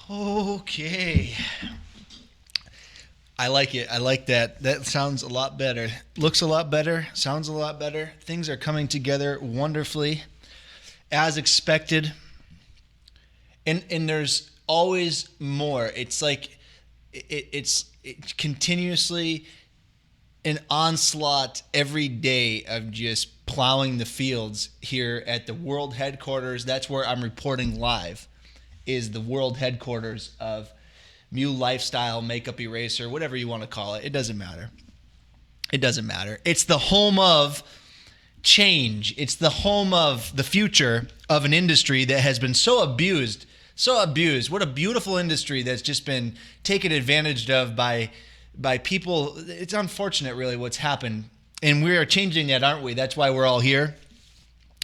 Okay. I like it. I like that. That sounds a lot better. Looks a lot better. Sounds a lot better. Things are coming together wonderfully, as expected. And there's always more. It's like it's continuously an onslaught every day of just plowing the fields here at the world headquarters. That's where I'm reporting live, is the world headquarters of Mule Lifestyle Makeup Eraser, whatever you want to call it. It doesn't matter. It doesn't matter. It's the home of change. It's the home of the future of an industry that has been so abused. So abused. What a beautiful industry that's just been taken advantage of by people. It's unfortunate, really, what's happened. And we are changing that, aren't we? That's why we're all here.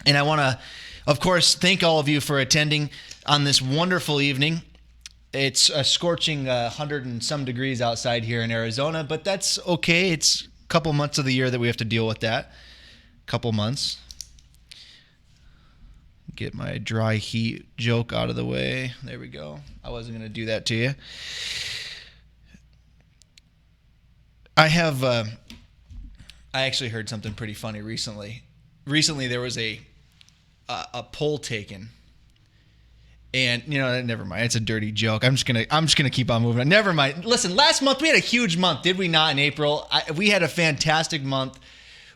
And I want to, of course, thank all of you for attending on this wonderful evening. It's a scorching 100 and some degrees outside here in Arizona, but that's okay. It's a couple months of the year that we have to deal with that. Couple months. Get my dry heat joke out of the way. There we go. I wasn't going to do that to you. I actually heard something pretty funny recently. Recently there was a poll taken. And never mind. It's a dirty joke. I'm just gonna keep on moving. Never mind. Listen, last month we had a huge month, did we not? In April, we had a fantastic month.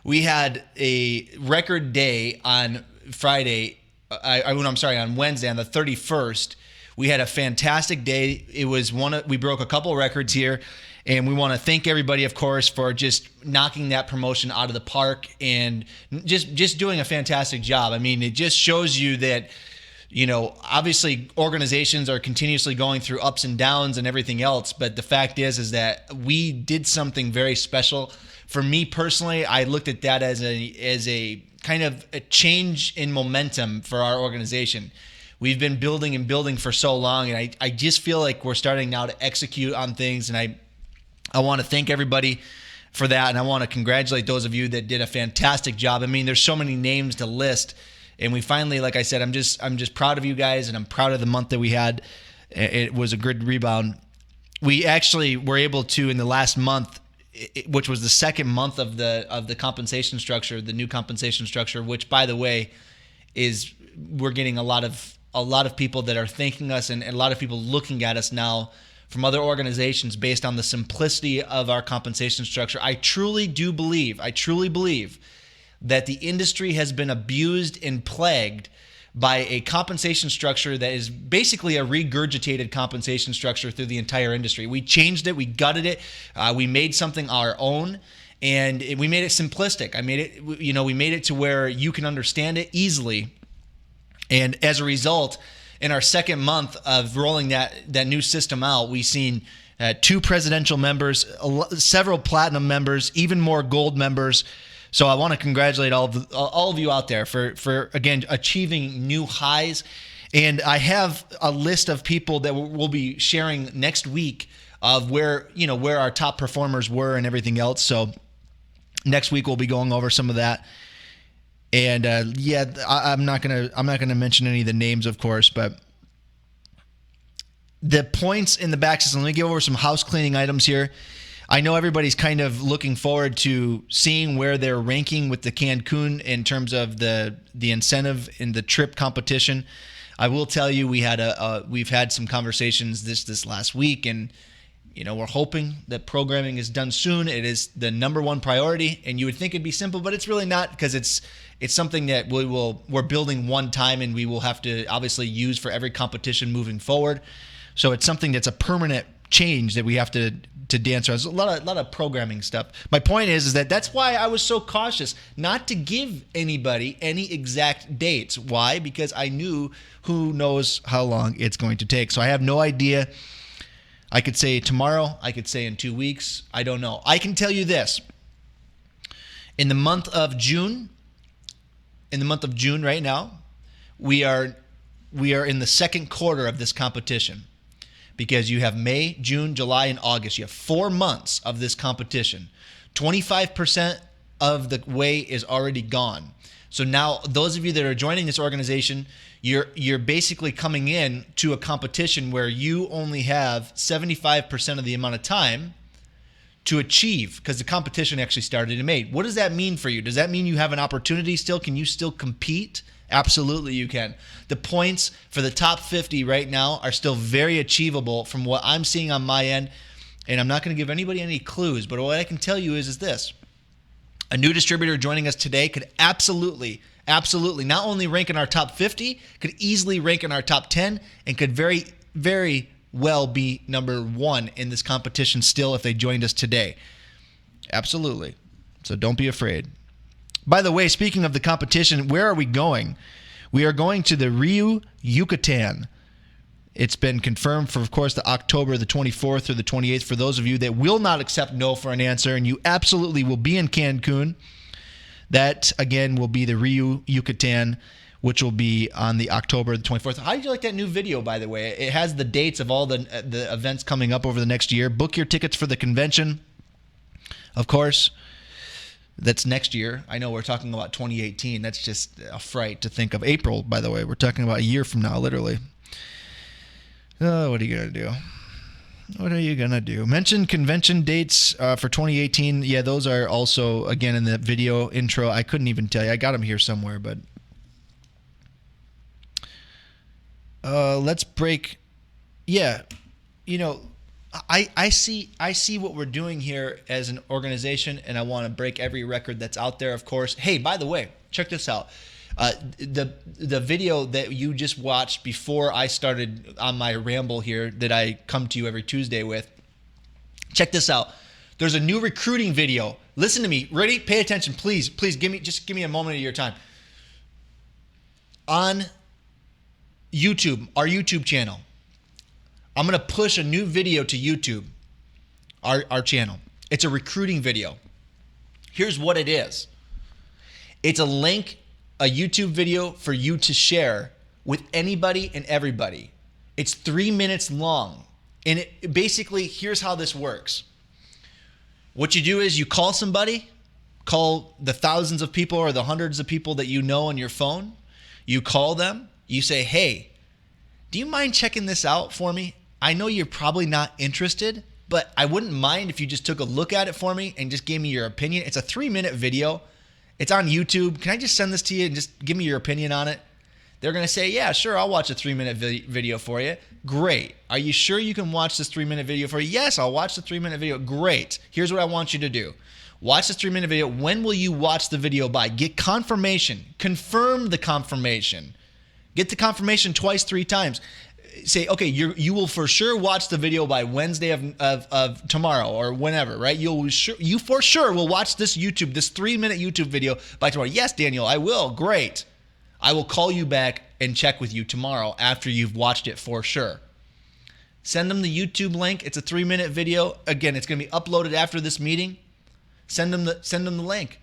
We had a record day on Friday. On Wednesday, on the 31st. We had a fantastic day. It was we broke a couple records here, and we want to thank everybody, of course, for just knocking that promotion out of the park and just doing a fantastic job. I mean, it just shows you that. Obviously organizations are continuously going through ups and downs and everything else, but the fact is that we did something very special. For me personally, I looked at that as a kind of a change in momentum for our organization. We've been building and building for so long, and I just feel like we're starting now to execute on things, and I want to thank everybody for that, and I want to congratulate those of you that did a fantastic job. I mean, there's so many names to list. And we finally, like I said, I'm just proud of you guys, and I'm proud of the month that we had. It was a good rebound. We actually were able to, in the last month, which was the second month of the compensation structure, the new compensation structure, which, by the way, we're getting a lot of people that are thanking us, and a lot of people looking at us now from other organizations based on the simplicity of our compensation structure. I truly believe that the industry has been abused and plagued by a compensation structure that is basically a regurgitated compensation structure through the entire industry. We changed it, we gutted it, we made something our own, and we made it simplistic. We made it to where you can understand it easily. And as a result, in our second month of rolling that new system out, we've seen 2 presidential members, several platinum members, even more gold members. So I want to congratulate all of you out there for again achieving new highs, and I have a list of people that we'll be sharing next week of where our top performers were and everything else. So next week we'll be going over some of that, and I'm not gonna mention any of the names, of course, but the points in the back system. Let me go over some house cleaning items here. I know everybody's kind of looking forward to seeing where they're ranking with the Cancun in terms of the incentive in the trip competition. I will tell you, we've had some conversations this last week, and we're hoping that programming is done soon. It is the number one priority, and you would think it'd be simple, but it's really not, because it's something that we're building one time, and we will have to obviously use for every competition moving forward. So it's something that's a permanent change that we have to dance around. There's a lot of programming stuff. My point is that that's why I was so cautious not to give anybody any exact dates. Why? Because I knew who knows how long it's going to take. So I have no idea. I could say tomorrow. I could say in 2 weeks. I don't know. I can tell you this. In the month of June right now, we are in the second quarter of this competition. Because you have May, June, July, and August. You have 4 months of this competition. 25% of the way is already gone. So now those of you that are joining this organization, you're basically coming in to a competition where you only have 75% of the amount of time to achieve, because the competition actually started in May. What does that mean for you? Does that mean you have an opportunity still? Can you still compete? Absolutely you can. The points for the top 50 right now are still very achievable from what I'm seeing on my end, and I'm not going to give anybody any clues, but what I can tell you is this. A new distributor joining us today could absolutely not only rank in our top 50, could easily rank in our top 10, and could very, very well be number 1 in this competition still if they joined us today. Absolutely. So don't be afraid. By the way, speaking of the competition, where are we going? We are going to the Rio Yucatan. It's been confirmed for, of course, the October the 24th through the 28th. For those of you that will not accept no for an answer, and you absolutely will be in Cancun, that, again, will be the Rio Yucatan, which will be on the October the 24th. How did you like that new video, by the way? It has the dates of all the events coming up over the next year. Book your tickets for the convention, of course. That's next year. I know we're talking about 2018. That's just a fright to think of. April, by the way. We're talking about a year from now, literally. Oh, what are you going to do? What are you going to do? Mention convention dates for 2018. Yeah, those are also, again, in the video intro. I couldn't even tell you. I got them here somewhere, but let's break. Yeah, you know, I see what we're doing here as an organization, and I want to break every record that's out there, of course. Hey, by the way, check this out. The video that you just watched before I started on my ramble here that I come to you every Tuesday with, check this out. There's a new recruiting video. Listen to me. Ready? Pay attention, please. Please give me a moment of your time. On YouTube, our YouTube channel, I'm going to push a new video to YouTube, our channel. It's a recruiting video. Here's what it is. It's a link, a YouTube video for you to share with anybody and everybody. It's 3 minutes long. And it basically, here's how this works. What you do is you call somebody, call the thousands of people or the hundreds of people that you know on your phone. You call them. You say, hey, do you mind checking this out for me? I know you're probably not interested, but I wouldn't mind if you just took a look at it for me and just gave me your opinion. It's a 3-minute video. It's on YouTube. Can I just send this to you and just give me your opinion on it? They're going to say, yeah, sure, I'll watch a 3-minute video for you. Great. Are you sure you can watch this 3-minute video for you? Yes, I'll watch the 3-minute video. Great. Here's what I want you to do. Watch this 3-minute video. When will you watch the video by? Get confirmation. Confirm the confirmation. Get the confirmation twice, 3 times. Say, okay, you will for sure watch the video by Wednesday of tomorrow or whenever, right? You for sure will watch this 3-minute YouTube video by tomorrow. Yes, Daniel, I will. Great. I will call you back and check with you tomorrow after you've watched it for sure. Send them the YouTube link. It's a 3-minute video. Again, it's going to be uploaded after this meeting. Send them the link.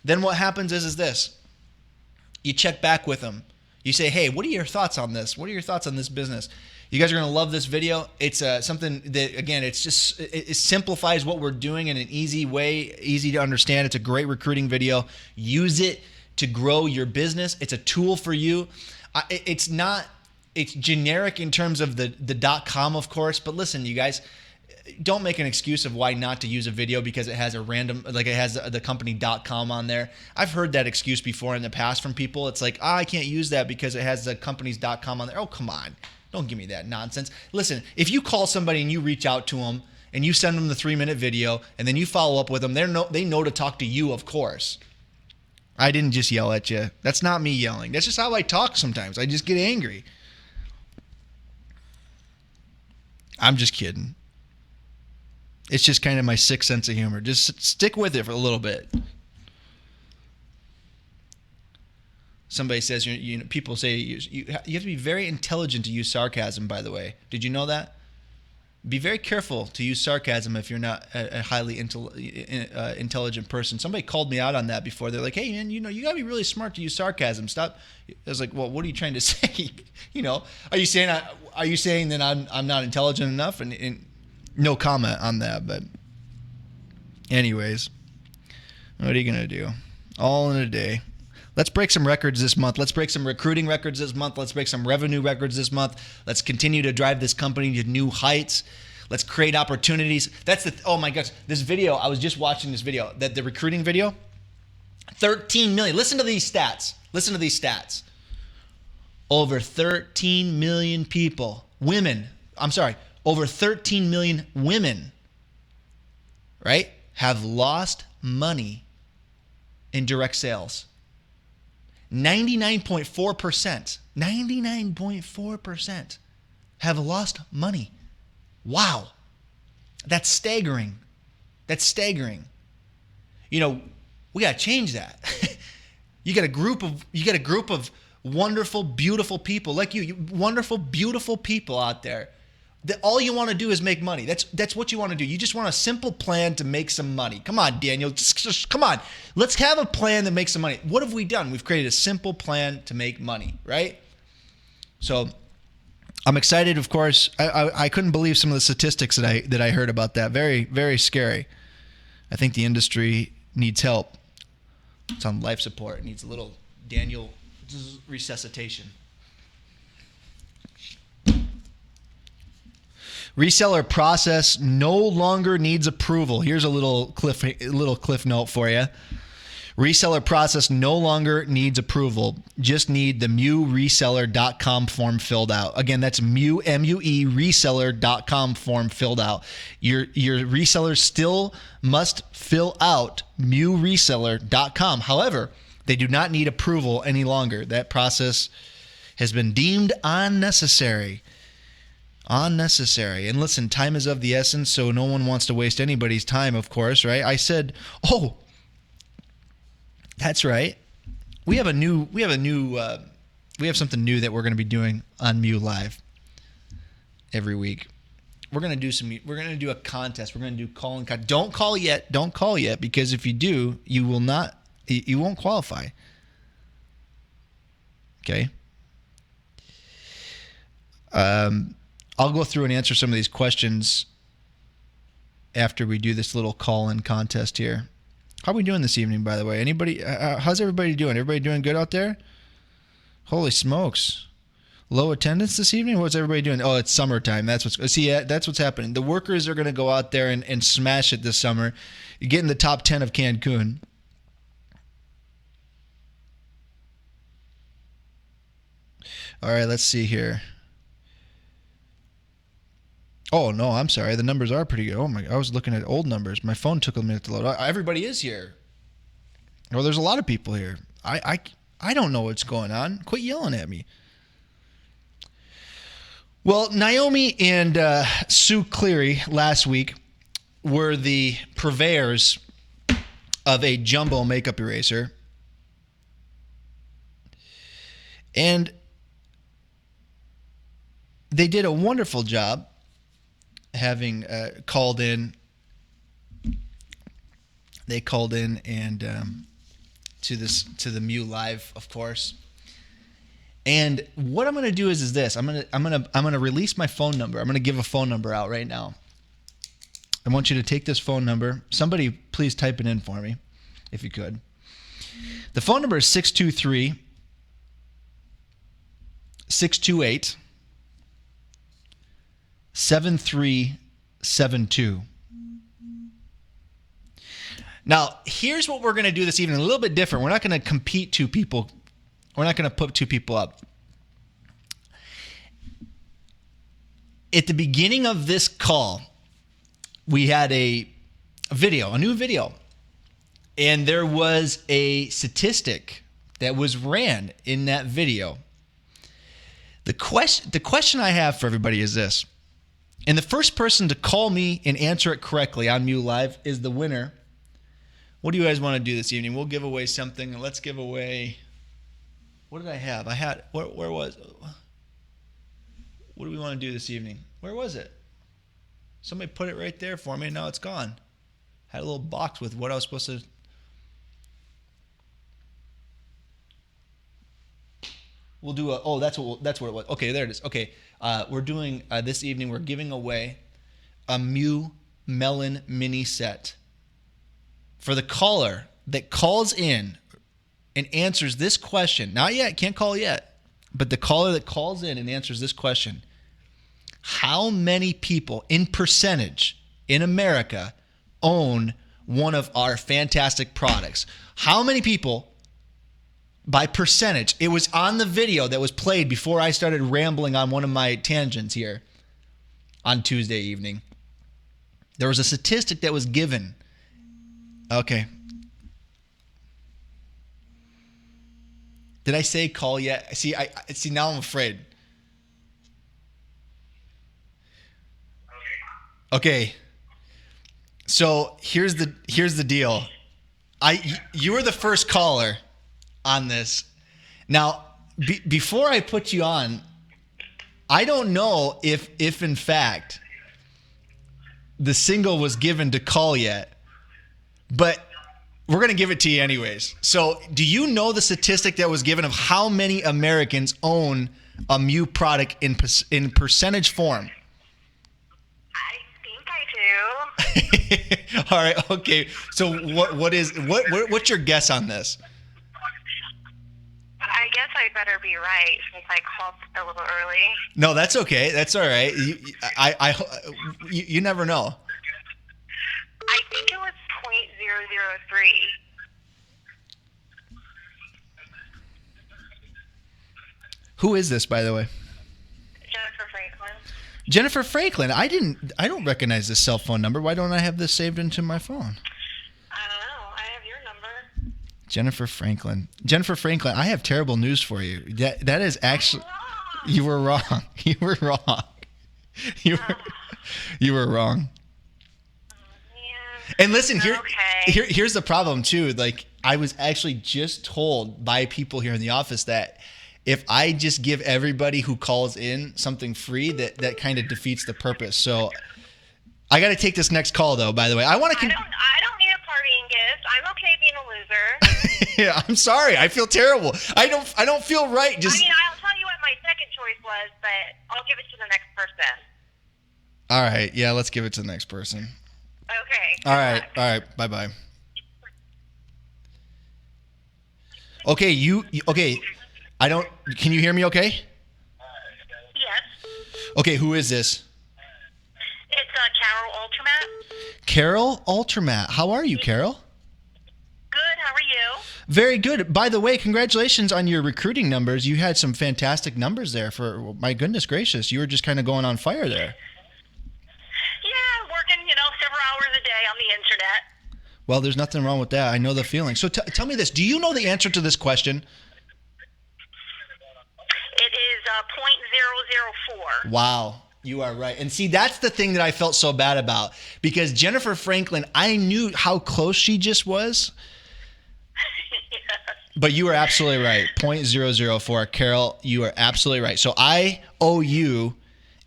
Then what happens is this. You check back with them. You say, hey, what are your thoughts on this? What are your thoughts on this business? You guys are going to love this video. It's something that, again, it simplifies what we're doing in an easy way, easy to understand. It's a great recruiting video. Use it to grow your business. It's a tool for you. It's generic in terms of the .com, of course. But listen, you guys, don't make an excuse of why not to use a video because it has a random, like it has the company .com on there. I've heard that excuse before in the past from people. It's like, I can't use that because it has the company's .com on there. Oh, come on. Don't give me that nonsense. Listen, if you call somebody and you reach out to them and you send them the 3-minute video and then you follow up with them, they know to talk to you, of course. I didn't just yell at you. That's not me yelling. That's just how I talk sometimes. I just get angry. I'm just kidding. It's just kind of my sick sense of humor. Just stick with it for a little bit. Somebody says, people say you have to be very intelligent to use sarcasm, by the way. Did you know that? Be very careful to use sarcasm if you're not a highly intelligent person. Somebody called me out on that before. They're like, hey, man, you got to be really smart to use sarcasm. Stop. I was like, well, what are you trying to say? Are you saying that I'm not intelligent enough? And no comment on that. But anyways, what are you going to do? All in a day. Let's break some records this month. Let's break some recruiting records this month. Let's break some revenue records this month. Let's continue to drive this company to new heights. Let's create opportunities. Oh my gosh, this video, I was just watching this video, the recruiting video, 13 million. Listen to these stats. Over 13 million people, over 13 million women, right, have lost money in direct sales. 99.4% have lost money. Wow. That's staggering. You know, we got to change that. You got a group of wonderful, beautiful people like you wonderful, beautiful people out there that all you want to do is make money. That's what you want to do. You just want a simple plan to make some money. Come on, Daniel. Just come on. Let's have a plan that makes some money. What have we done? We've created a simple plan to make money, right? So I'm excited, of course. I couldn't believe some of the statistics that I heard about that. Very, very scary. I think the industry needs help. It's on life support. It needs a little Daniel resuscitation. Reseller process no longer needs approval. Here's a little cliff note for you. Reseller process no longer needs approval. Just need the MueReseller.com form filled out. Again, that's MUE Reseller.com form filled out. Your resellers still must fill out MueReseller.com. However, they do not need approval any longer. That process has been deemed unnecessary. And listen, time is of the essence, so no one wants to waste anybody's time, of course, right? I said, oh, that's right. We have something new that we're going to be doing on Mew Live every week. We're going to do a contest. We're going to do call and contest. Don't call yet, because if you do, you won't qualify. Okay? I'll go through and answer some of these questions after we do this little call-in contest here. How are we doing this evening, by the way? Anybody? How's everybody doing? Everybody doing good out there? Holy smokes. Low attendance this evening? What's everybody doing? Oh, it's summertime. That's what's happening. The workers are going to go out there and smash it this summer. You get in the top 10 of Cancun. All right, let's see here. Oh, no, I'm sorry. The numbers are pretty good. Oh, my! I was looking at old numbers. My phone took a minute to load. Everybody is here. Well, there's a lot of people here. I don't know what's going on. Quit yelling at me. Well, Naomi and Sue Cleary last week were the purveyors of a jumbo makeup eraser. And they did a wonderful job having called in. They called in and to the Mew Live, of course. And what I'm going to do is this. I'm going to release my phone number. I'm going to give a phone number out right now. I want you to take this phone number. Somebody please type it in for me if you could. The phone number is 623 628 7372. Now, here's what we're going to do this evening. A little bit different. We're not going to compete two people. We're not going to put two people up. At the beginning of this call, we had a new video. And there was a statistic that was ran in that video. The question I have for everybody is this. And the first person to call me and answer it correctly on Mew Live is the winner. What do you guys want to do this evening? We'll give away something. Let's give away. What did I have? Where was? What do we want to do this evening? Where was it? Somebody put it right there for me. Now it's gone. Had a little box with what I was supposed to. We'll do that's what it was. Okay, there it is. Okay, we're doing this evening. We're giving away a Mew Melon mini set for the caller that calls in and answers this question. Not yet, can't call yet, but the caller that calls in and answers this question. How many people in percentage in America own one of our fantastic products? How many people by percentage? It was on the video that was played before I started rambling on one of my tangents here on Tuesday evening. There was a statistic that was given. Okay. Did I say call yet? See, I see now I'm afraid. Okay. So here's the deal. You were the first caller on this. Now, before I put you on, I don't know if in fact the single was given to call yet, but we're going to give it to you anyways. So do you know the statistic that was given of how many Americans own a Mew product in percentage form? I think I do. All right. Okay. So what's your guess on this? I guess I better be right since I called a little early. No, that's okay. That's all right. You never know. I think it was 0.003. Who is this, by the way? Jennifer Franklin. Jennifer Franklin. I don't recognize this cell phone number. Why don't I have this saved into my phone? I don't know. I have your number. Jennifer Franklin. Jennifer Franklin, I have terrible news for you. That is actually... You were wrong. You were wrong. You were wrong. And listen, here's the problem too. Like, I was actually just told by people here in the office that if I just give everybody who calls in something free, that kind of defeats the purpose. So I got to take this next call though, by the way. I don't need a partying gift. I'm okay being a loser. Yeah, I'm sorry. I feel terrible. I don't feel right. I'll tell you what my second choice was, but I'll give it to the next person. All right. Yeah, let's give it to the next person. Okay. All right. Bye-bye. Okay, okay. Can you hear me okay? Yes. Okay, who is this? It's Carol Altermat. Carol Altermat. How are you, Carol? Good. How are you? Very good. By the way, congratulations on your recruiting numbers. You had some fantastic numbers there. My goodness gracious, you were just kind of going on fire there. Yeah, working, several hours a day on the internet. Well, there's nothing wrong with that. I know the feeling. So tell me this. Do you know the answer to this question? It is 0.004. Wow. You are right. And see, that's the thing that I felt so bad about. Because Jennifer Franklin, I knew how close she just was. But you are absolutely right. 0.004. Carol, you are absolutely right. So I owe you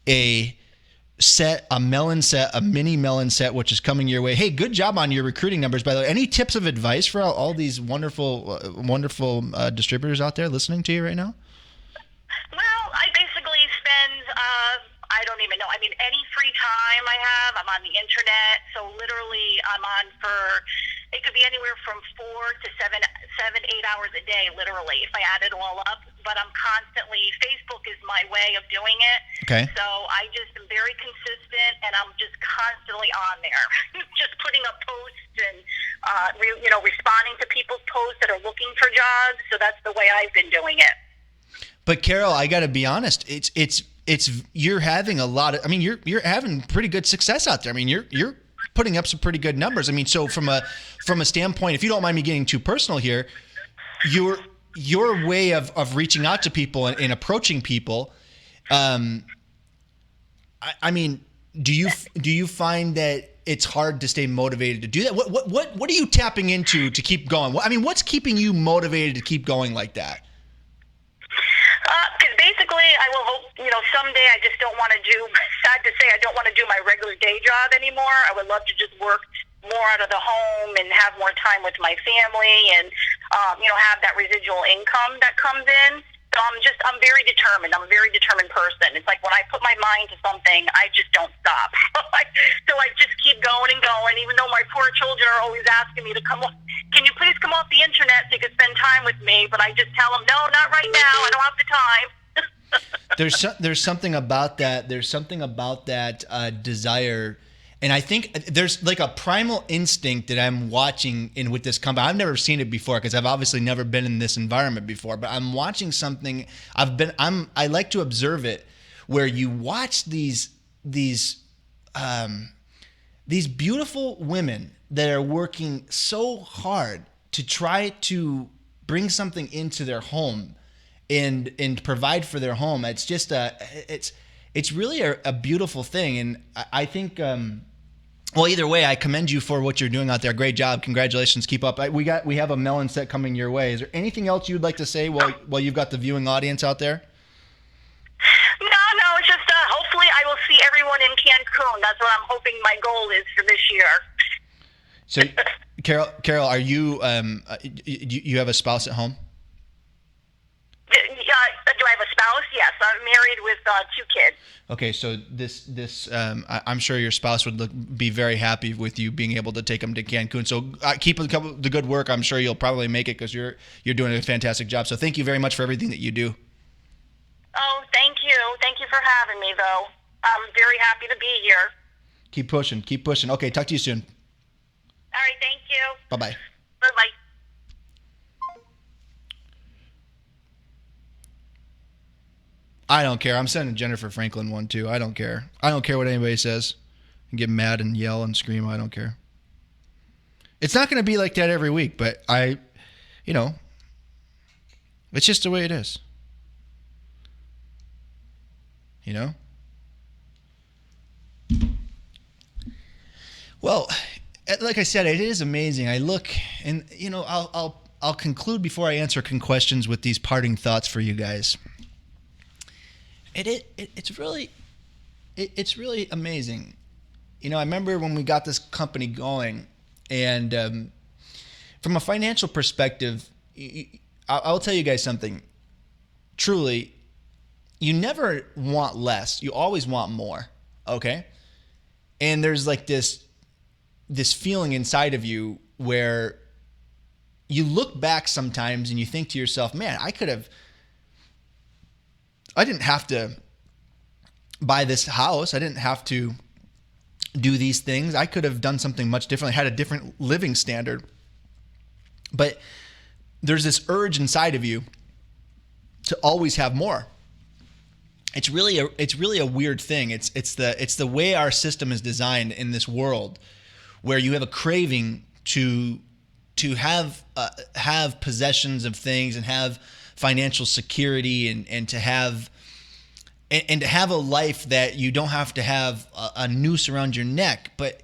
a mini melon set, which is coming your way. Hey, good job on your recruiting numbers, by the way. Any tips of advice for all these wonderful distributors out there listening to you right now? Well, I basically spend, I don't even know. I mean, any free time I have, I'm on the internet. So literally I'm on it could be anywhere from 4 to 7, 8 hours a day, literally, if I add it all up. But I'm constantly, Facebook is my way of doing it. Okay. So I just am very consistent, and I'm just constantly on there, just putting up posts and, responding to people's posts that are looking for jobs. So that's the way I've been doing it. But Carol, I got to be honest. It's you're having you're having pretty good success out there. I mean, you're putting up some pretty good numbers. I mean, so from a standpoint, if you don't mind me getting too personal here, your way of reaching out to people and approaching people, I mean, do you find that it's hard to stay motivated to do that? What are you tapping into to keep going? I mean, what's keeping you motivated to keep going like that? Because basically, I will hope, someday I just don't want to sad to say, I don't want to do my regular day job anymore. I would love to just work more out of the home and have more time with my family and, have that residual income that comes in. So I'm very determined. I'm a very determined person. It's like when I put my mind to something, I just don't stop. So I just keep going and going, even though my poor children are always asking me to come on. Can you please come off the internet so you can spend time with me? But I just tell them, no, not right now. I don't have the time. There's something about that. There's something about that desire. And I think there's like a primal instinct that I'm watching in with this company. I've never seen it before because I've obviously never been in this environment before. But I'm watching something. I like to observe it, where you watch these beautiful women that are working so hard to try to bring something into their home and provide for their home. It's just it's really a beautiful thing. And I think, well, either way, I commend you for what you're doing out there. Great job. Congratulations. Keep up. We have a melon set coming your way. Is there anything else you'd like to say while you've got the viewing audience out there? No, it's just hopefully I will see everyone in Cancun. That's what I'm hoping my goal is for this year. So, Carol, are you you have a spouse at home? Do I have a spouse? Yes, I'm married with 2 kids. Okay, so this I'm sure your spouse would be very happy with you being able to take them to Cancun. So keep the good work. I'm sure you'll probably make it because you're doing a fantastic job. So thank you very much for everything that you do. Oh, thank you. Thank you for having me, though. I'm very happy to be here. Keep pushing. Keep pushing. Okay, talk to you soon. All right, thank you. Bye-bye. Bye-bye. I don't care. I'm sending Jennifer Franklin one too. I don't care. I don't care what anybody says. And get mad and yell and scream. I don't care. It's not going to be like that every week, but it's just the way it is. Well, like I said, it is amazing. I look and I'll conclude before I answer questions with these parting thoughts for you guys. It's really amazing. I remember when we got this company going, and from a financial perspective, I'll tell you guys something. Truly, you never want less. You always want more. Okay? And there's like this feeling inside of you where you look back sometimes and you think to yourself, man, I didn't have to buy this house. I didn't have to do these things. I could have done something much differently, had a different living standard. But there's this urge inside of you to always have more. It's really a weird thing. It's the way our system is designed in this world, where you have a craving to have possessions of things and have financial security and to have a life that you don't have to have a noose around your neck. But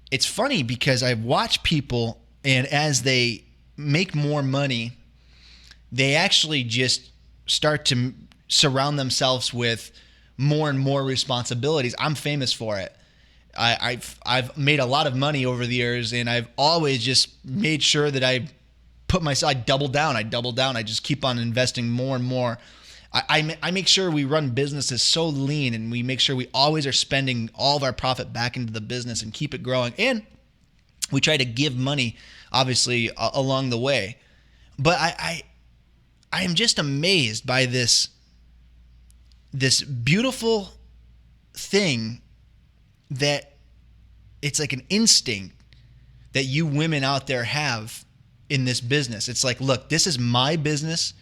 it's funny because I've watched people, and as they make more money, they actually just start to surround themselves with more and more responsibilities. I'm famous for it. I've made a lot of money over the years, and I've always just made sure that I double down. I just keep on investing more and more. I make sure we run businesses so lean, and we make sure we always are spending all of our profit back into the business and keep it growing. And we try to give money, obviously, along the way. But I am just amazed by this beautiful thing that it's like an instinct that you women out there have in this business. It's like, look, this is my business.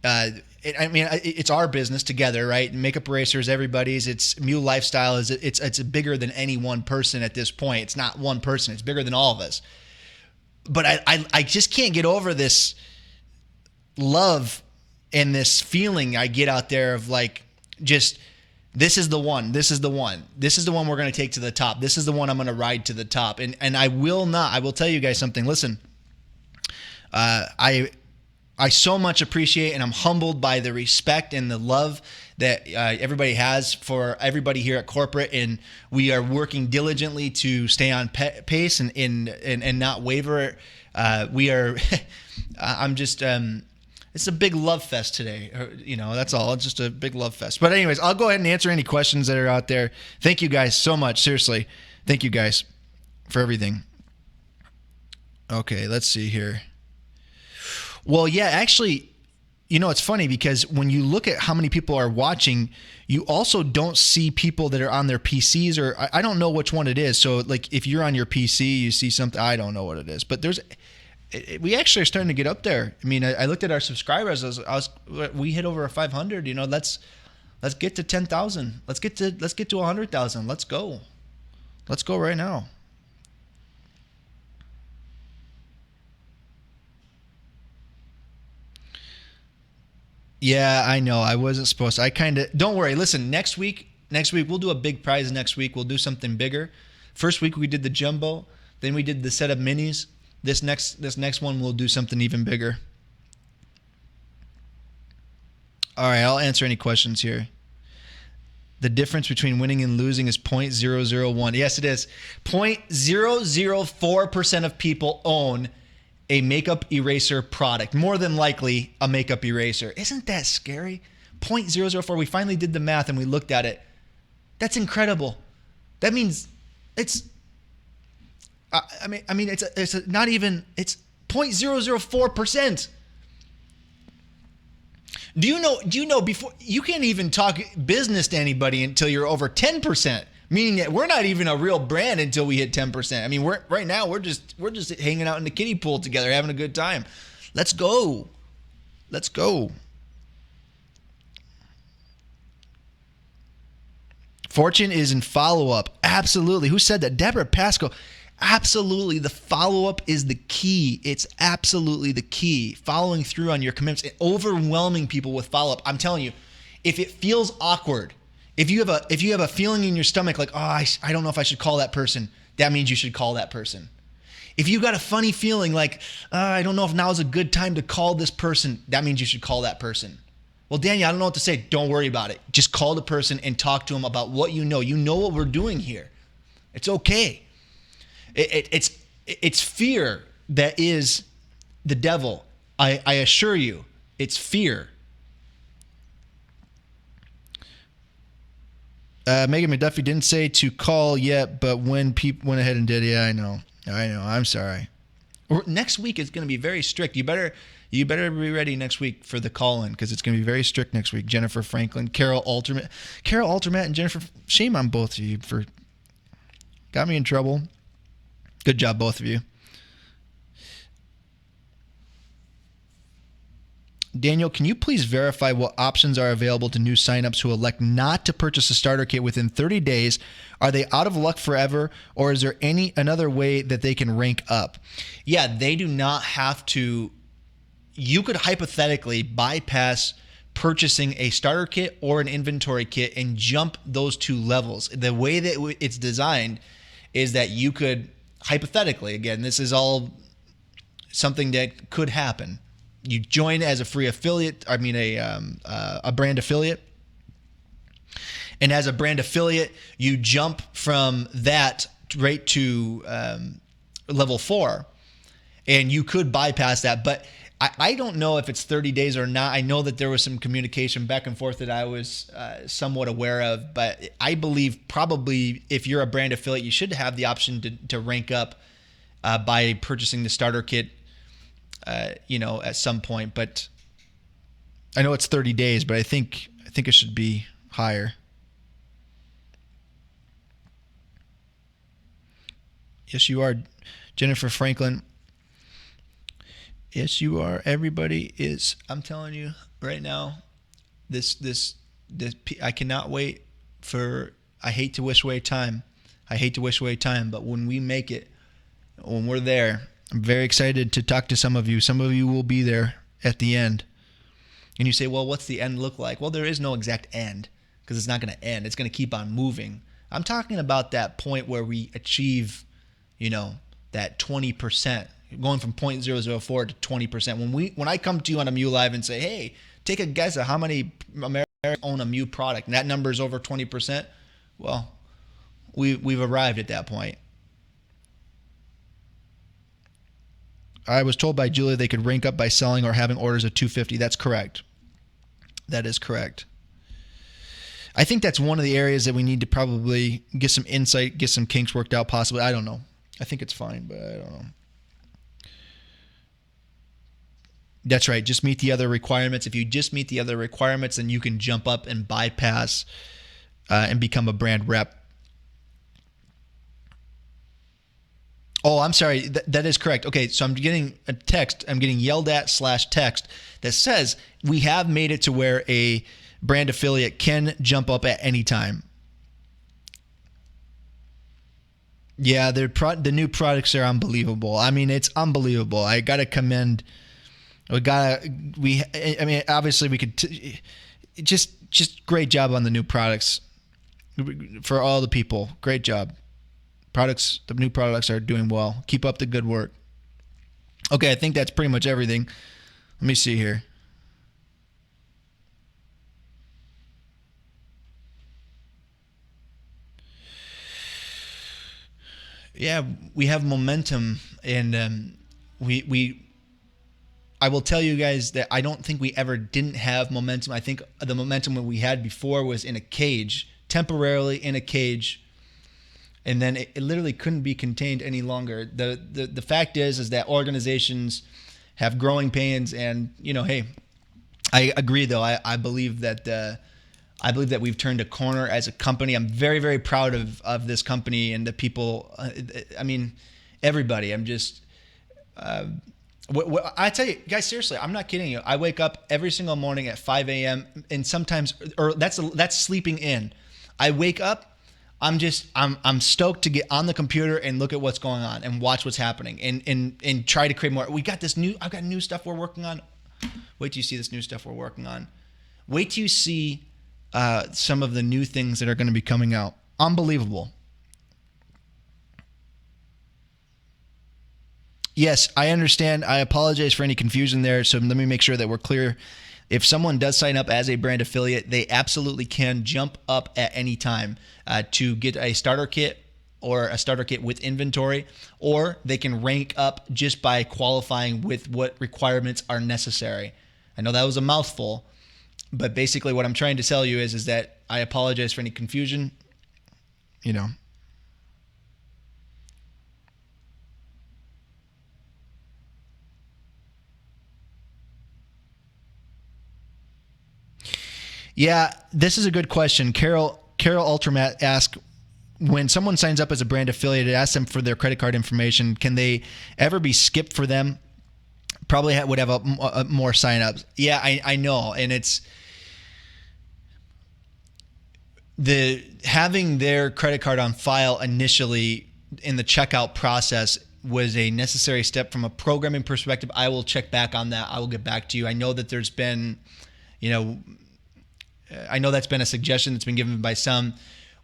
It's our business together, right? Makeup Erasers, everybody's. It's Mule Lifestyle. It's bigger than any one person at this point. It's not one person. It's bigger than all of us. But I just can't get over this love and this feeling I get out there of like, just, this is the one. This is the one. This is the one we're going to take to the top. This is the one I'm going to ride to the top. And I will tell you guys something. Listen, I so much appreciate, and I'm humbled by the respect and the love that everybody has for everybody here at corporate, and we are working diligently to stay on pace and not waver. We are. I'm just. it's a big love fest today. That's all. It's just a big love fest. But anyways, I'll go ahead and answer any questions that are out there. Thank you guys so much. Seriously. Thank you guys for everything. Okay, let's see here. Well, yeah, actually, it's funny because when you look at how many people are watching, you also don't see people that are on their PCs, or I don't know which one it is. So like if you're on your PC, you see something, I don't know what it is, but we actually are starting to get up there. I mean, I looked at our subscribers. We hit over 500. Let's get to 10,000. Let's get to 100,000. Let's go right now. Yeah, I know. I wasn't supposed to. Don't worry. Listen, next week we'll do a big prize next week. We'll do something bigger. First week we did the jumbo. Then we did the set of minis. This next one we'll do something even bigger. All right, I'll answer any questions here. The difference between winning and losing is 0.001. Yes, it is. 0.004% of people own a makeup eraser product. More than likely a makeup eraser. Isn't that scary? 0.004. We finally did the math and we looked at it. That's incredible. That means it's it's not even, it's 0.004%. Do you know before you can't even talk business to anybody until you're over 10%, meaning that we're not even a real brand until we hit 10%. I mean, right now we're just hanging out in the kiddie pool together, having a good time. Let's go. Fortune is in follow-up. Absolutely. Who said that? Deborah Pascal. Absolutely. The follow-up is the key. It's absolutely the key. Following through on your commitments and overwhelming people with follow-up. I'm telling you, if it feels awkward, if you have a feeling in your stomach like, I don't know if I should call that person, that means you should call that person. If you got a funny feeling like, I don't know if now is a good time to call this person, that means you should call that person. Well, Daniel, I don't know what to say. Don't worry about it. Just call the person and talk to them about what you know. You know what we're doing here. It's okay. It's fear that is the devil. I assure you, it's fear. Megan McDuffie didn't say to call yet, but when people went ahead and did, yeah, I know. I'm sorry. Next week is going to be very strict. You better be ready next week for the call-in because it's going to be very strict next week. Jennifer Franklin, Carol Altermat, and Jennifer. Shame on both of you for got me in trouble. Good job, both of you. Daniel, can you please verify what options are available to new signups who elect not to purchase a starter kit within 30 days? Are they out of luck forever, or is there another way that they can rank up? Yeah, they do not have to. You could hypothetically bypass purchasing a starter kit or an inventory kit and jump those two levels. The way that it's designed is that you could hypothetically, again, this is all something that could happen. You join as a free affiliate, a brand affiliate. And as a brand affiliate, you jump from that right to level 4. And you could bypass that. But I don't know if it's 30 days or not. I know that there was some communication back and forth that I was somewhat aware of. But I believe probably if you're a brand affiliate, you should have the option to rank up by purchasing the starter kit. At some point, but I know it's 30 days, but I think it should be higher. Yes, you are, Jennifer Franklin. Yes, you are. Everybody is. I'm telling you right now, this I cannot wait for. I hate to wish away time. But when we make it, when we're there, I'm very excited to talk to some of you. Some of you will be there at the end. And you say, well, what's the end look like? Well, there is no exact end because it's not going to end. It's going to keep on moving. I'm talking about that point where we achieve, that 20%, going from 0.004 to 20%. When I come to you on a Mew Live and say, hey, take a guess at how many Americans own a Mew product, and that number is over 20%, well, we've arrived at that point. I was told by Julia they could rank up by selling or having orders of 250. That's correct. That is correct. I think that's one of the areas that we need to probably get some insight, get some kinks worked out possibly. I don't know. I think it's fine, but I don't know. That's right. Just meet the other requirements. If you just meet the other requirements, then you can jump up and bypass and become a brand rep. Oh, I'm sorry. That is correct. Okay, so I'm getting a text. I'm getting yelled at /text that says we have made it to where a brand affiliate can jump up at any time. Yeah, the new products are unbelievable. I mean, it's unbelievable. I got to commend. I mean, obviously we could just great job on the new products for all the people. Great job. The new products are doing well. Keep up the good work. Okay, I think that's pretty much everything. Let me see here. Yeah, we have momentum, and I will tell you guys that I don't think we ever didn't have momentum. I think the momentum that we had before was in a cage, temporarily in a cage, and then it literally couldn't be contained any longer. The fact is that organizations have growing pains, and hey, I agree though. I believe that we've turned a corner as a company. I'm very, very proud of this company and the people. I mean, everybody. I'm just. I tell you, guys, seriously, I'm not kidding you. I wake up every single morning at 5 a.m. and sometimes, or that's sleeping in. I wake up, I'm stoked to get on the computer and look at what's going on and watch what's happening and try to create more. I've got new stuff we're working on. Wait till you see this new stuff we're working on. Wait till you see some of the new things that are going to be coming out. Unbelievable. Yes, I understand. I apologize for any confusion there. So let me make sure that we're clear. If someone does sign up as a brand affiliate, they absolutely can jump up at any time to get a starter kit or a starter kit with inventory, or they can rank up just by qualifying with what requirements are necessary. I know that was a mouthful, but basically what I'm trying to tell you is that I apologize for any confusion. Yeah, this is a good question. Carol Ultramat asked, when someone signs up as a brand affiliate, it asks them for their credit card information. Can they ever be skipped for them? Probably would have a more signups. Yeah, I know, and it's having their credit card on file initially in the checkout process was a necessary step from a programming perspective. I will check back on that. I will get back to you. I know that there's been, I know that's been a suggestion that's been given by some.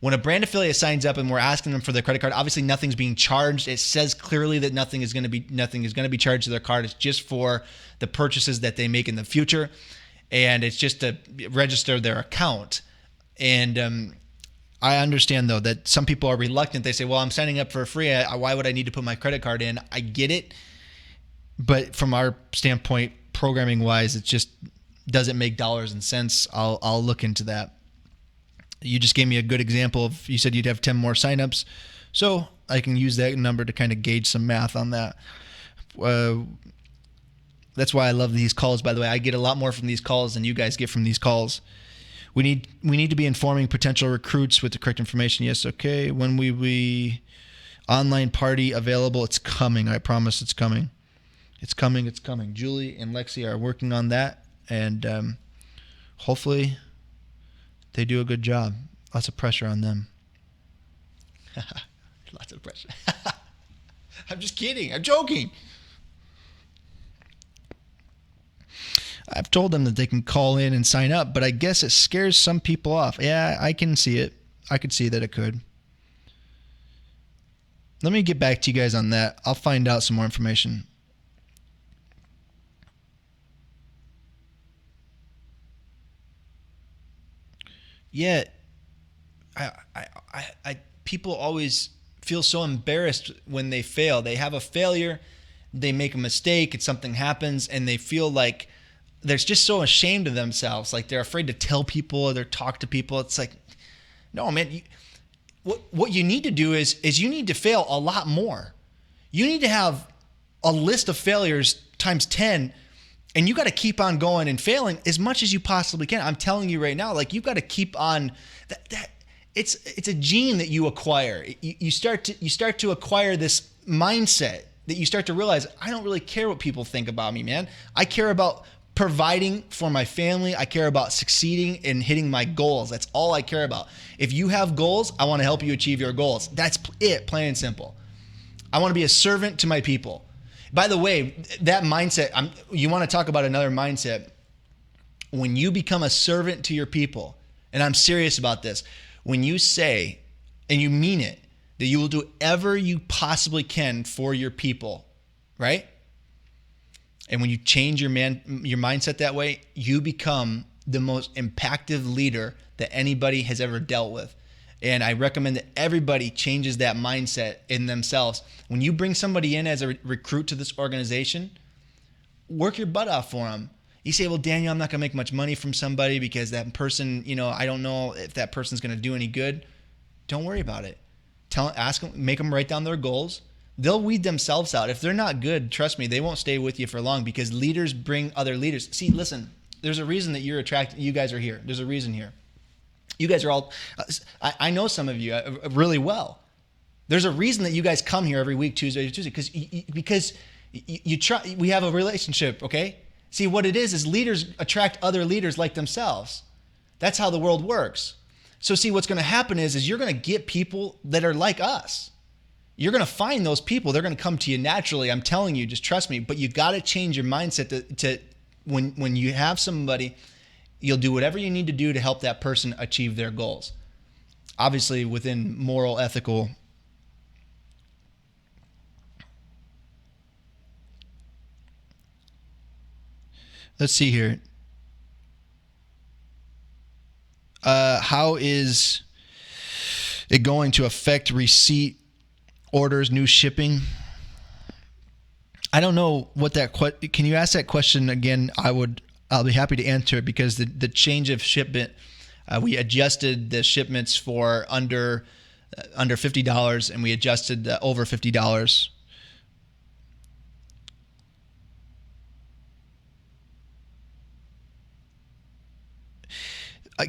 When a brand affiliate signs up and we're asking them for their credit card, obviously nothing's being charged. It says clearly that nothing is going to be charged to their card. It's just for the purchases that they make in the future, and it's just to register their account. And I understand though that some people are reluctant. They say, "Well, I'm signing up for free. Why would I need to put my credit card in?" I get it, but from our standpoint, programming wise, it just doesn't make dollars and cents. I'll look into that. You just gave me a good example of, you said you'd have 10 more signups, so I can use that number to kind of gauge some math on that. That's why I love these calls, by the way. I get a lot more from these calls than you guys get from these calls. We need to be informing potential recruits with the correct information. Yes, okay. When we online party available, it's coming. I promise it's coming. It's coming. Julie and Lexi are working on that, and hopefully they do a good job. Lots of pressure on them. Lots of pressure. I'm just kidding. I'm joking. I've told them that they can call in and sign up, but I guess it scares some people off. Yeah, I can see it. I could see that it could. Let me get back to you guys on that. I'll find out some more information. Yeah, people always feel so embarrassed when they fail. They have a failure, they make a mistake, something happens, and they feel like they're just so ashamed of themselves. Like they're afraid to tell people or they talk to people. It's like, no, man, what you need to do is you need to fail a lot more. You need to have a list of failures times 10, and you got to keep on going and failing as much as you possibly can. I'm telling you right now, like you've got to keep on that it's a gene that you acquire. You start to acquire this mindset that you start to realize, I don't really care what people think about me, man. I care about providing for my family. I care about succeeding and hitting my goals. That's all I care about. If you have goals, I want to help you achieve your goals. That's it, plain and simple. I want to be a servant to my people. By the way, that mindset, you want to talk about another mindset. When you become a servant to your people, and I'm serious about this, when you say, and you mean it, that you will do whatever you possibly can for your people, right? And when you change your mindset that way, you become the most impactful leader that anybody has ever dealt with. And I recommend that everybody changes that mindset in themselves. When you bring somebody in as a recruit to this organization, work your butt off for them. You say, well, Daniel, I'm not going to make much money from somebody because that person, I don't know if that person's going to do any good. Don't worry about it. Ask them, make them write down their goals. They'll weed themselves out. If they're not good, trust me, they won't stay with you for long because leaders bring other leaders. See, listen, there's a reason that you guys are here. There's a reason here. You guys are all, I know some of you really well. There's a reason that you guys come here every week, Tuesday to Tuesday, because you try. We have a relationship, okay? See, what it is leaders attract other leaders like themselves. That's how the world works. So see, what's going to happen is you're going to get people that are like us. You're going to find those people. They're going to come to you naturally. I'm telling you, just trust me. But you got to change your mindset to when you have somebody, you'll do whatever you need to do to help that person achieve their goals. Obviously, within moral, ethical. Let's see here. How is it going to affect receipt orders, new shipping? I don't know what that can you ask that question again? I'll be happy to answer it because the change of shipment, we adjusted the shipments for under $50 and we adjusted the over $50.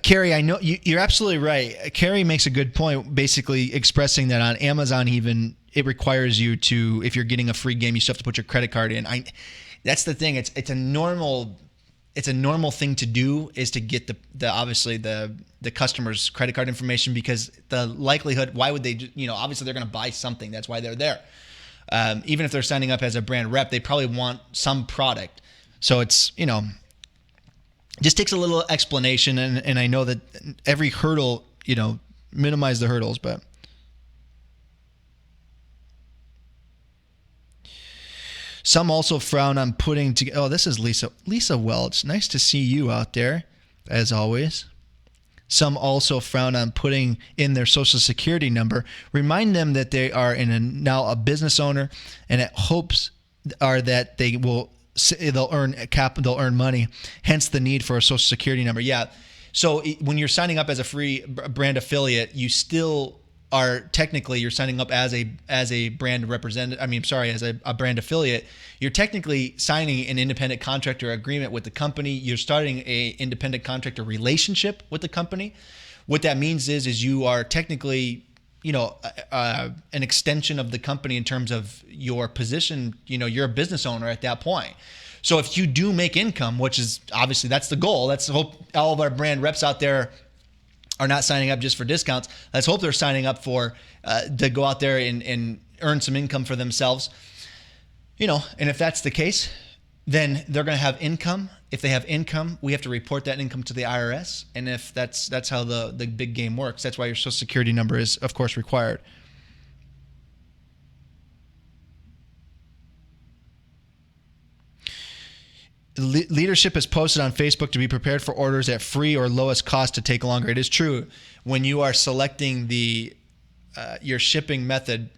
Carrie, I know you're absolutely right. Carrie makes a good point, basically expressing that on Amazon, even it requires you to, if you're getting a free game, you still have to put your credit card in. That's the thing. It's a normal thing to do, is to get obviously the customer's credit card information, because the likelihood, why would they? Obviously they're going to buy something. That's why they're there. Even if they're signing up as a brand rep, they probably want some product. So it's just takes a little explanation, and I know that every hurdle, minimize the hurdles, but some also frown on putting together. Oh, this is Lisa Welch. Nice to see you out there, as always. Some also frown on putting in their social security number. Remind them that they are now a business owner, and hopes are that they'll earn money, hence the need for a social security number. Yeah. So when you're signing up as a free brand affiliate, you still are technically, you're signing up as a brand representative. As a brand affiliate, you're technically signing an independent contractor agreement with the company. You're starting a independent contractor relationship with the company. What that means is you are technically, an extension of the company in terms of your position. You're a business owner at that point. So if you do make income, which is obviously that's the goal. Let's hope all of our brand reps out there are not signing up just for discounts. Let's hope they're signing up for to go out there and earn some income for themselves. And if that's the case, then they're going to have income. If they have income, we have to report that income to the IRS. And if that's how the big game works. That's why your social security number is, of course, required. Leadership is posted on Facebook to be prepared for orders at free or lowest cost to take longer. It is true. When you are selecting your shipping method,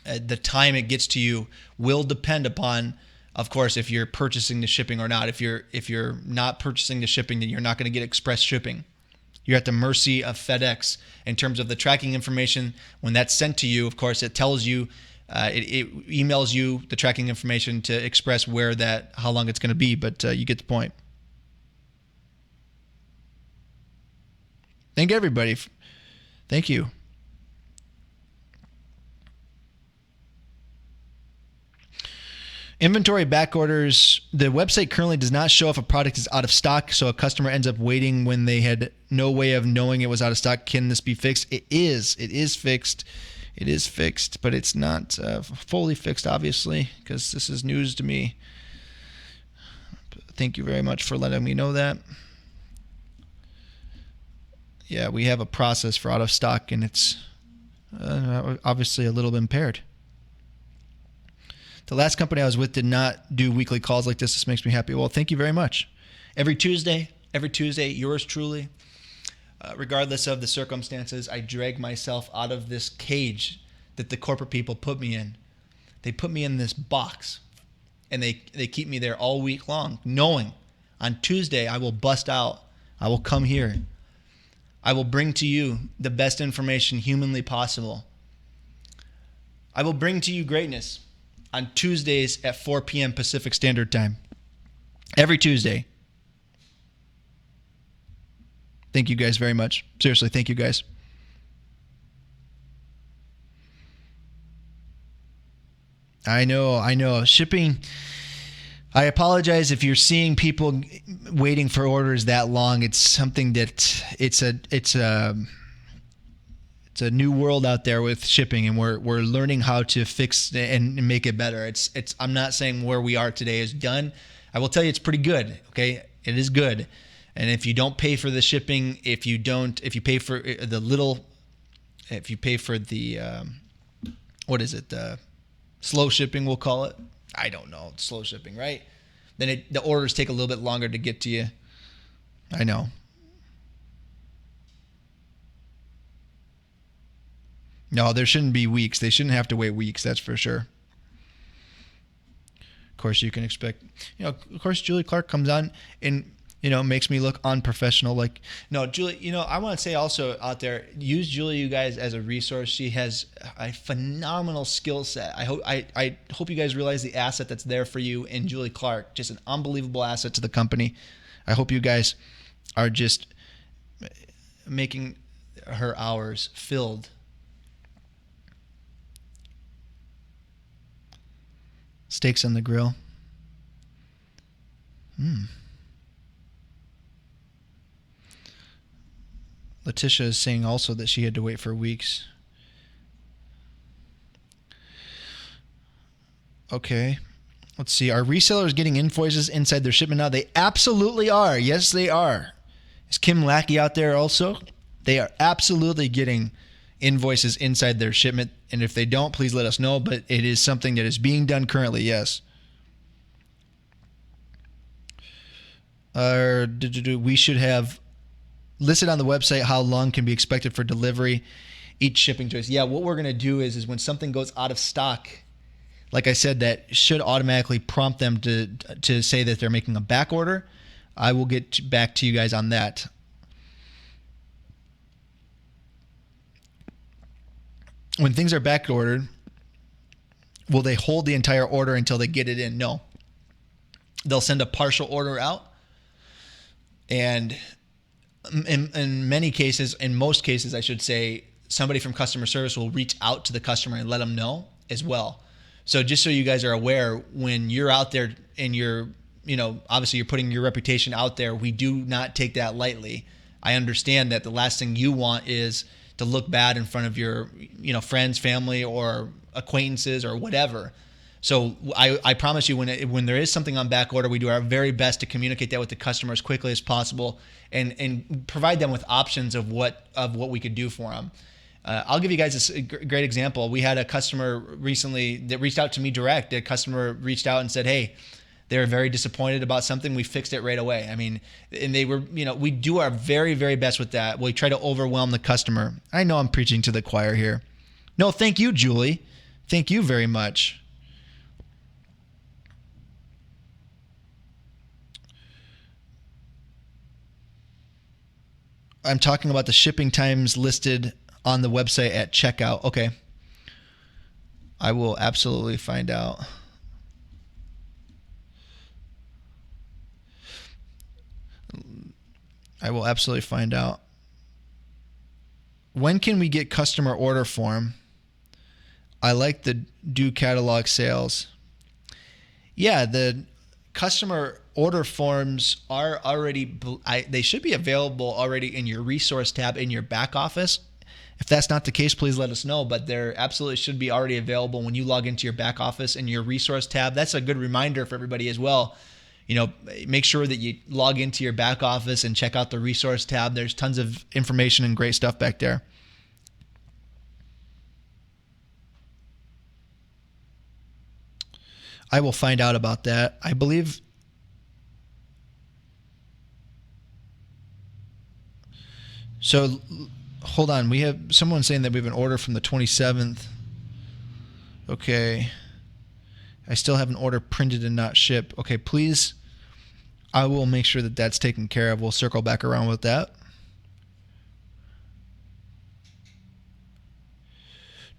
the time it gets to you will depend upon, of course, if you're purchasing the shipping or not. If you're not purchasing the shipping, then you're not going to get express shipping. You're at the mercy of FedEx in terms of the tracking information. When that's sent to you, of course, it tells you, it emails you the tracking information to express how long it's going to be. But you get the point. Thank everybody. Thank you. Inventory back orders. The website currently does not show if a product is out of stock, so a customer ends up waiting when they had no way of knowing it was out of stock. Can this be fixed? It is. It is fixed. It is fixed, but it's not fully fixed, obviously, because this is news to me. Thank you very much for letting me know that. Yeah, we have a process for out of stock, and it's obviously a little bit impaired. The last company I was with did not do weekly calls like this. This makes me happy. Well, thank you very much. Every Tuesday, yours truly, regardless of the circumstances, I drag myself out of this cage that the corporate people put me in. They put me in this box, and they keep me there all week long, knowing on Tuesday I will bust out. I will come here. I will bring to you the best information humanly possible. I will bring to you greatness on Tuesdays at 4 p.m. Pacific Standard Time. Every Tuesday. Thank you guys very much. Seriously, thank you guys. I know. Shipping, I apologize if you're seeing people waiting for orders that long. It's something that it's a new world out there with shipping, and we're learning how to fix and make it better. I'm not saying where we are today is done. I will tell you it's pretty good. Okay, it is good. And if you don't pay for the shipping, if you pay for the slow shipping, we'll call it. I don't know, slow shipping, right? Then the orders take a little bit longer to get to you. I know. No, there shouldn't be weeks. They shouldn't have to wait weeks, that's for sure. Of course, you can expect, of course, Julie Clark comes on and, makes me look unprofessional. Like, no, Julie, I want to say also out there, use Julie, you guys, as a resource. She has a phenomenal skill set. I hope you guys realize the asset that's there for you in Julie Clark. Just an unbelievable asset to the company. I hope you guys are just making her hours filled. Steaks on the grill. Letitia is saying also that she had to wait for weeks. Okay. Let's see. Are resellers getting invoices inside their shipment now? They absolutely are. Yes, they are. Is Kim Lackey out there also? They are absolutely getting invoices inside their shipment. And if they don't, please let us know. But it is something that is being done currently, yes. We should have listed on the website how long can be expected for delivery, each shipping choice. Yeah, what we're going to do is when something goes out of stock, like I said, that should automatically prompt them to say that they're making a back order. I will get back to you guys on that. When things are back ordered, will they hold the entire order until they get it in? No. They'll send a partial order out. And in many cases, in most cases, I should say, somebody from customer service will reach out to the customer and let them know as well. So just so you guys are aware, when you're out there and you're, obviously you're putting your reputation out there, we do not take that lightly. I understand that the last thing you want is to look bad in front of your, friends, family, or acquaintances or whatever. So I promise you, when there is something on back order, we do our very best to communicate that with the customer as quickly as possible and provide them with options of what we could do for them. I'll give you guys a great example. We had a customer recently that reached out to me direct. A customer reached out and said, hey, they were very disappointed about something. We fixed it right away. I mean, and they were, we do our very, very best with that. We try to overwhelm the customer. I know I'm preaching to the choir here. No, thank you, Julie. Thank you very much. I'm talking about the shipping times listed on the website at checkout. Okay. I will absolutely find out. I will absolutely find out. When can we get customer order form? I like the do catalog sales. Yeah, the customer order forms are already, they should be available already in your resource tab in your back office. If that's not the case, please let us know. But there absolutely should be already available when you log into your back office in your resource tab. That's a good reminder for everybody as well. You know, make sure that you log into your back office and check out the resource tab. There's tons of information and great stuff back there. I will find out about that. I believe so. Hold on. We have someone saying that we have an order from the 27th. Okay. I still have an order printed and not shipped. Okay, please. I will make sure that that's taken care of. We'll circle back around with that.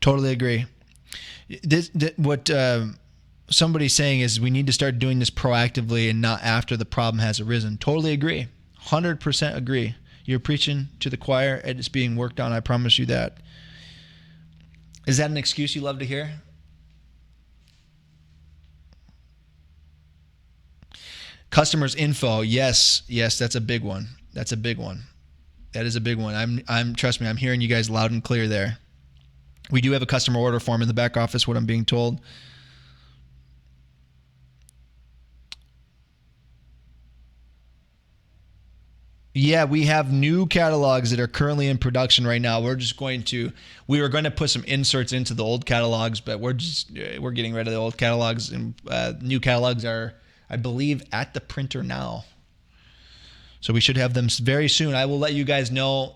Totally agree. What somebody's saying is we need to start doing this proactively and not after the problem has arisen. Totally agree. 100% agree. You're preaching to the choir and it's being worked on. I promise you that. Is that an excuse you love to hear? Customers info. Yes, that's a big one. That's a big one. That is a big one. I'm trust me, I'm hearing you guys loud and clear there. We do have a customer order form in the back office, what I'm being told. Yeah, we have new catalogs that are currently in production right now. We were going to put some inserts into the old catalogs, but we're getting rid of the old catalogs, and new catalogs are, I believe, at the printer now. So we should have them very soon. I will let you guys know.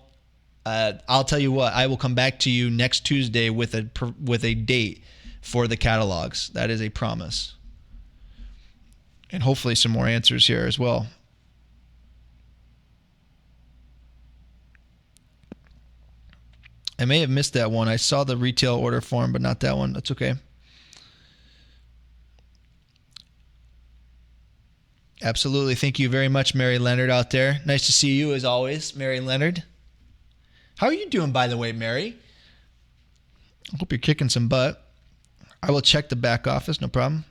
I'll tell you what, I will come back to you next Tuesday with a date for the catalogs. That is a promise. And hopefully some more answers here as well. I may have missed that one. I saw the retail order form, but not that one. That's okay. Absolutely. Thank you very much, Mary Leonard out there. Nice to see you as always, Mary Leonard. How are you doing, by the way, Mary? I hope you're kicking some butt. I will check the back office, no problem.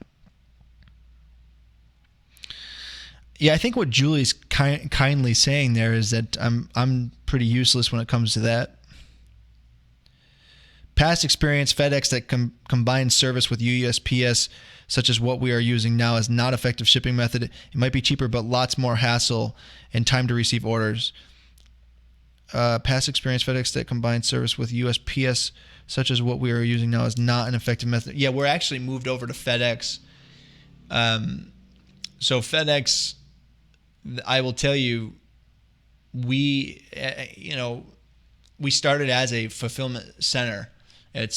Yeah, I think what Julie's kindly saying there is that I'm pretty useless when it comes to that. Past experience, FedEx that combines service with USPS, such as what we are using now, is not effective shipping method. It might be cheaper, but lots more hassle and time to receive orders. Past experience, FedEx that combines service with USPS, such as what we are using now, is not an effective method. Yeah, we're actually moved over to FedEx. So FedEx, I will tell you, we started as a fulfillment center.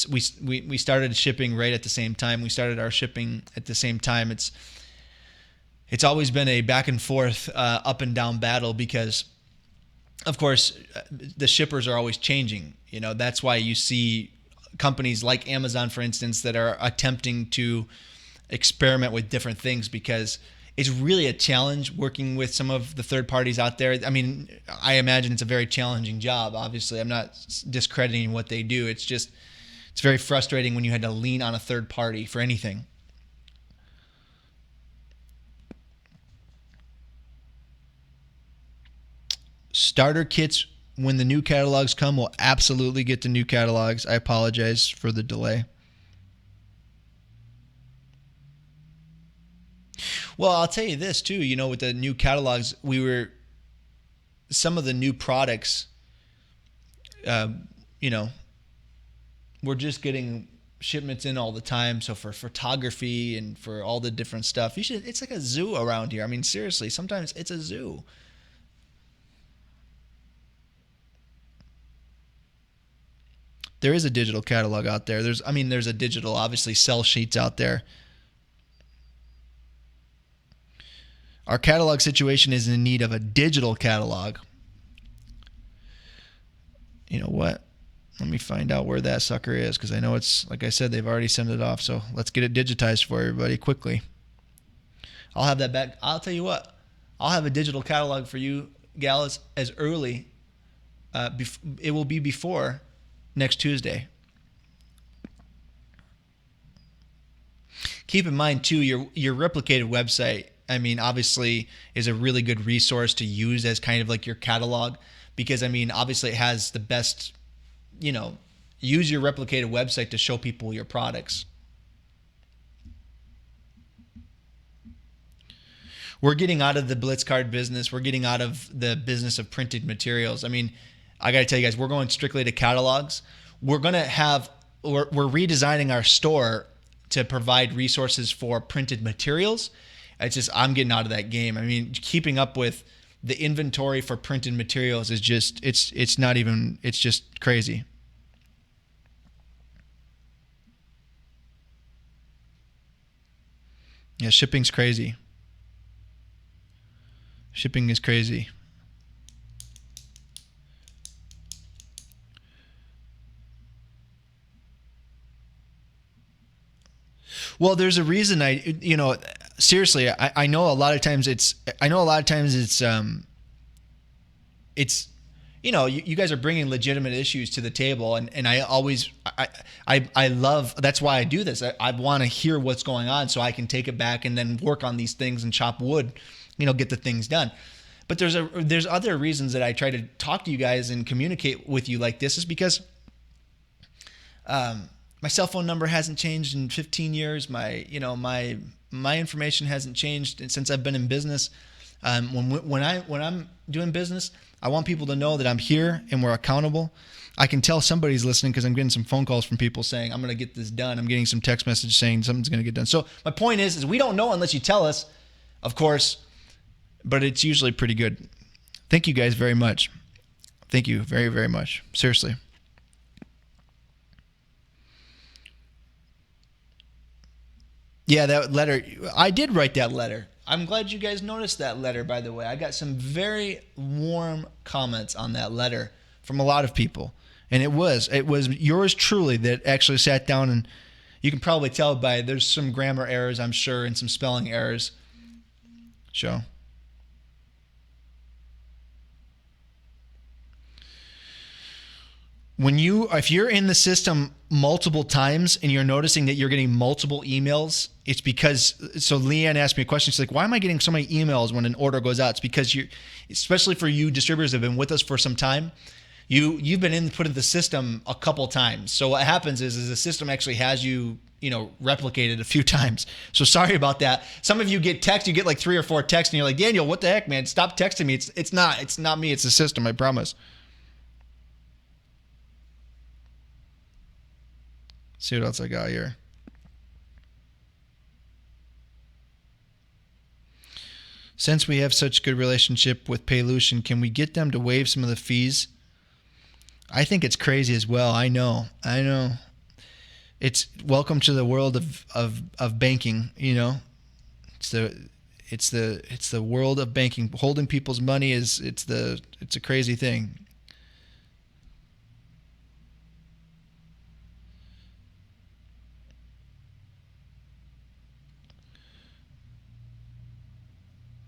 We started shipping right at the same time. We started our shipping at the same time. It's always been a back and forth, up and down battle because, of course, the shippers are always changing. You know, that's why you see companies like Amazon, for instance, that are attempting to experiment with different things because it's really a challenge working with some of the third parties out there. I mean, I imagine it's a very challenging job. Obviously, I'm not discrediting what they do. It's just, it's very frustrating when you had to lean on a third party for anything. Starter kits, when the new catalogs come, we'll absolutely get the new catalogs. I apologize for the delay. Well, I'll tell you this too, with the new catalogs, some of the new products, we're just getting shipments in all the time. So for photography and for all the different stuff, it's like a zoo around here. I mean, seriously, sometimes it's a zoo. There is a digital catalog out there. There's a digital, obviously, sell sheets out there. Our catalog situation is in need of a digital catalog. You know what? Let me find out where that sucker is, because I know it's, like I said, they've already sent it off. So let's get it digitized for everybody quickly. I'll have that back. I'll tell you what. I'll have a digital catalog for you, gals, as early. It will be before next Tuesday. Keep in mind, too, your replicated website, obviously is a really good resource to use as kind of like your catalog, because, obviously it has the best, use your replicated website to show people your products. We're getting out of the Blitz card business. We're getting out of the business of printed materials. I got to tell you guys, we're going strictly to catalogs. We're redesigning our store to provide resources for printed materials. It's just, I'm getting out of that game. Keeping up with the inventory for printed materials is just, it's just crazy. Yeah, shipping's crazy. Shipping is crazy. Well, there's a reason seriously, I know a lot of times it's you guys are bringing legitimate issues to the table, and I love, that's why I do this. I want to hear what's going on so I can take it back and then work on these things and chop wood, get the things done. But there's other reasons that I try to talk to you guys and communicate with you like this, is because my cell phone number hasn't changed in 15 years. My information hasn't changed since I've been in business. When I'm doing business, I want people to know that I'm here and we're accountable. I can tell somebody's listening because I'm getting some phone calls from people saying, I'm going to get this done. I'm getting some text message saying something's going to get done. So my point is we don't know unless you tell us, of course, but it's usually pretty good. Thank you guys very much. Thank you very, very much. Seriously. Yeah, that letter, I did write that letter. I'm glad you guys noticed that letter, by the way. I got some very warm comments on that letter from a lot of people. And it was yours truly that actually sat down, and you can probably tell by, there's some grammar errors, I'm sure, and some spelling errors. So. If you're in the system multiple times and you're noticing that you're getting multiple emails, it's because, so Leanne asked me a question. She's like, why am I getting so many emails when an order goes out? It's because especially for you distributors that have been with us for some time, you've been input in the system a couple times. So what happens is the system actually has you replicated a few times. So sorry about that. Some of you get text, you get like 3 or 4 texts and you're like, Daniel, what the heck, man? Stop texting me. It's not me. It's the system. I promise. See what else I got here. Since we have such good relationship with Paylution, can we get them to waive some of the fees? I think it's crazy as well. I know. It's welcome to the world of banking. It's the world of banking. Holding people's money it's a crazy thing.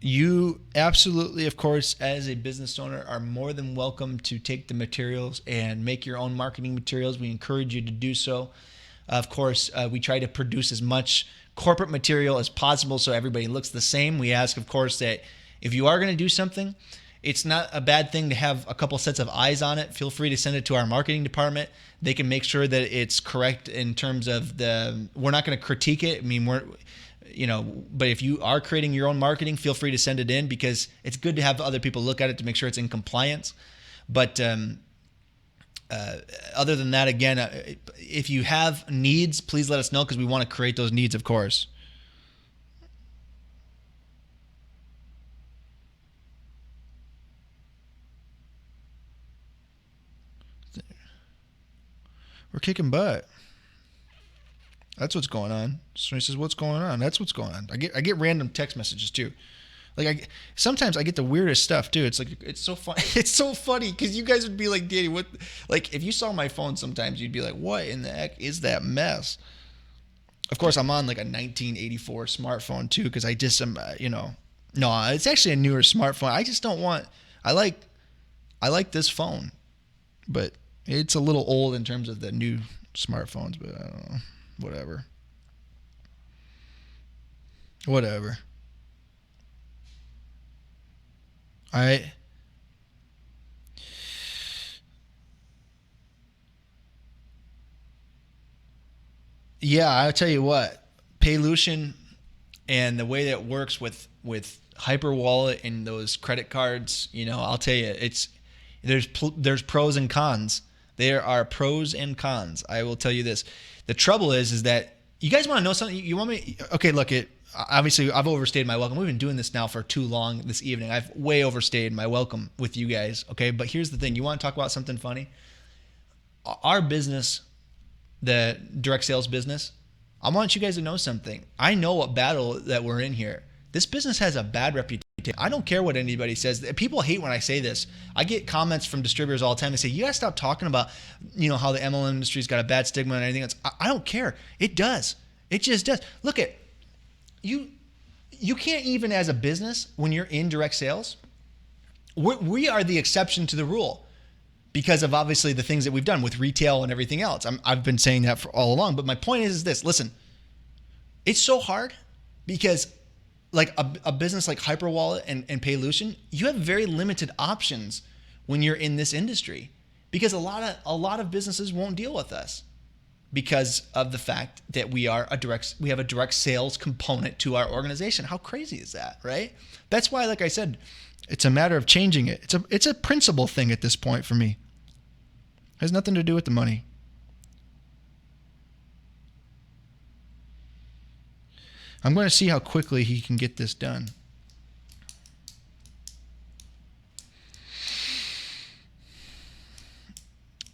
You absolutely, of course, as a business owner, are more than welcome to take the materials and make your own marketing materials. We encourage you to do so. Of course, we try to produce as much corporate material as possible so everybody looks the same. We ask, of course, that if you are going to do something, it's not a bad thing to have a couple sets of eyes on it. Feel free to send it to our marketing department. They can make sure that it's correct in terms of we're not going to critique it. But if you are creating your own marketing, feel free to send it in, because it's good to have other people look at it to make sure it's in compliance. But other than that, again, if you have needs, please let us know, because we want to create those needs, of course. We're kicking butt. That's what's going on. So he says, "What's going on?" That's what's going on. I get random text messages too. Like sometimes I get the weirdest stuff too. It's like it's so fun. It's so funny because you guys would be like, "Danny, what?" Like if you saw my phone, sometimes you'd be like, "What in the heck is that mess?" Of course, I'm on like a 1984 smartphone too because I just am, No, it's actually a newer smartphone. I just don't want. I like this phone, but it's a little old in terms of the new smartphones. But I don't know. Whatever. All right. Yeah, I'll tell you what. Paylution and the way that it works with Hyperwallet and those credit cards, I'll tell you, there's pros and cons. There are pros and cons. I will tell you this. The trouble is that you guys want to know something. You want me? Okay, look, obviously I've overstayed my welcome. We've been doing this now for too long this evening. I've way overstayed my welcome with you guys. Okay, but here's the thing. You want to talk about something funny? Our business, the direct sales business, I want you guys to know something. I know what battle that we're in here. This business has a bad reputation. I don't care what anybody says. People hate when I say this. I get comments from distributors all the time. They say, "You guys stop talking about, how the MLM industry's got a bad stigma and anything else." I don't care. It does. It just does. Look at you. You can't even as a business when you're in direct sales. We are the exception to the rule because of obviously the things that we've done with retail and everything else. I've been saying that for all along. But my point is this. Listen, it's so hard because like a business like Hyperwallet and Paylution, you have very limited options when you're in this industry because a lot of businesses won't deal with us because of the fact that we have a direct sales component to our organization. How crazy is that, right? That's why, like I said, it's a matter of changing it. It's a principle thing at this point for me. It has nothing to do with the money. I'm going to see how quickly he can get this done.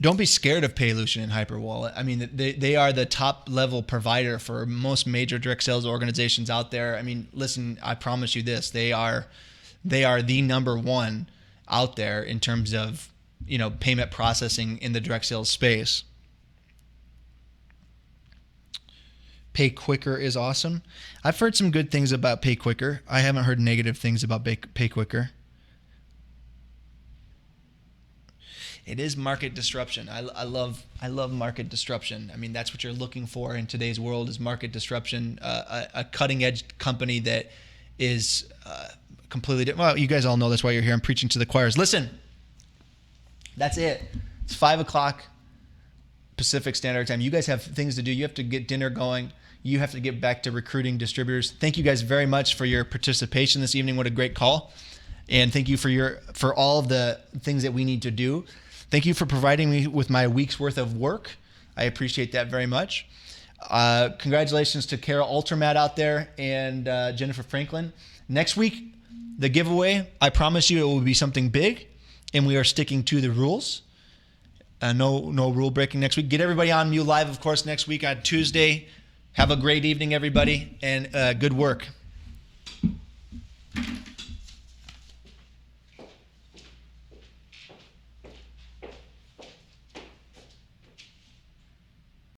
Don't be scared of Paylution and Hyperwallet. I mean, they are the top level provider for most major direct sales organizations out there. I mean, listen, I promise you this. They are the number one out there in terms of, payment processing in the direct sales space. PayQuicker is awesome. I've heard some good things about PayQuicker. I haven't heard negative things about PayQuicker. It is market disruption. I love market disruption. I mean, that's what you're looking for in today's world is market disruption. A cutting edge company that is completely different. Well, you guys all know that's why you're here. I'm preaching to the choirs. Listen, that's it. It's 5:00 Pacific Standard Time. You guys have things to do. You have to get dinner going. You have to get back to recruiting distributors. Thank you guys very much for your participation this evening. What a great call. And thank you for all of the things that we need to do. Thank you for providing me with my week's worth of work. I appreciate that very much. Congratulations to Carol Altermat out there and Jennifer Franklin. Next week, the giveaway, I promise you it will be something big, and we are sticking to the rules. No rule breaking next week. Get everybody on Mew Live, of course, next week on Tuesday. Have a great evening, everybody, and good work.